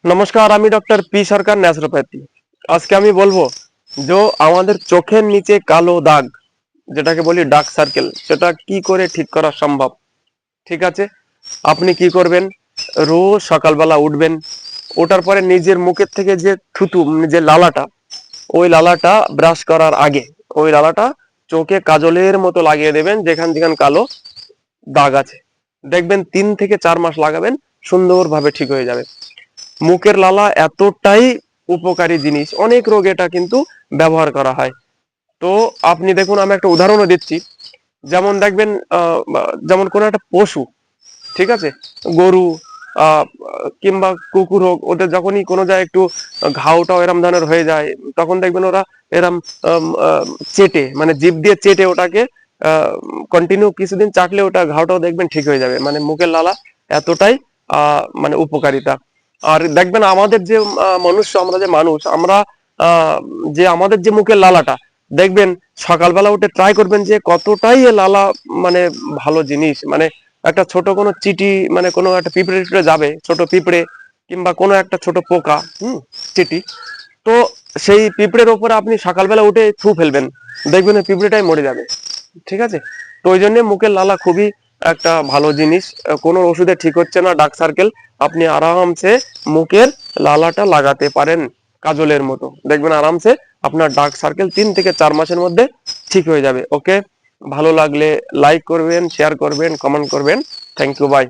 নমস্কার, আমি doctor P সরকার, naturopathy. আজকে আমি বলবো যে আমাদের চোখের নিচে কালো দাগ, যেটাকে বলি ডার্ক সার্কেল, সেটা কি করে ঠিক করা সম্ভব। ঠিক আছে, আপনি কি করবেন? রোজ সকালবেলা উঠবেন, ওঠার পরে নিজের মুখের থেকে যে থুতু, যে লালাটা, ওই লালাটা ব্রাশ করার আগে ওই লালাটা চোখে কাজলের মতো লাগিয়ে দেবেন, যেখান যেখান কালো দাগ আছে। দেখবেন 3 থেকে 4 মাস লাগাবেন, সুন্দরভাবে ঠিক হয়ে যাবে। মুখের লালা এতটাই উপকারী জিনিস, অনেক রোগে এটা কিন্তু ব্যবহার করা হয়। তো আপনি দেখুন, আমি একটা উদাহরণও দিচ্ছি। যেমন দেখবেন, যেমন কোনো একটা পশু, ঠিক আছে, গরু আহ কিংবা কুকুর হোক, ওদের যখনই কোনো জায়গায় একটু ঘাওটাও এরম ধরনের হয়ে যায়, তখন দেখবেন ওরা এরম চেটে, মানে জিভ দিয়ে চেটে ওটাকে কন্টিনিউ কিছুদিন চাটলে ওটা ঘাওটাও দেখবেন ঠিক হয়ে যাবে। মানে মুখের লালা এতটাই মানে উপকারিতা। আর দেখবেন আমাদের যে আমরা যে মানুষ, আমরা আহ, যে আমাদের যে মুখের লালাটা, দেখবেন সকালবেলা উঠে ট্রাই করবেন যে কতটাই এ লালা মানে ভালো জিনিস। মানে একটা ছোট কোনো চিটি, মানে কোনো একটা পিঁপড়ে টিপড়ে যাবে, ছোট পিঁপড়ে কিংবা কোনো একটা ছোট পোকা, চিটি, তো সেই পিঁপড়ের ওপরে আপনি সকালবেলা উঠে থু ফেলবেন, দেখবেন ওই পিঁপড়েটাই মরে যাবে। ঠিক আছে, তো ওই জন্য মুখের লালা খুবই একটা ভালো জিনিস। কোনো ওষুধে ঠিক হচ্ছে না ডার্ক সার্কেল, আপনি আরামসে মুখের লালাটা লাগাতে পারেন কাজলের মতো, দেখবেন আরামসে আপনার ডার্ক সার্কেল 3 থেকে 4 মাসের মধ্যে ঠিক হয়ে যাবে। ওকে, ভালো লাগলে লাইক করবেন, শেয়ার করবেন, কমেন্ট করবেন। Thank you, by.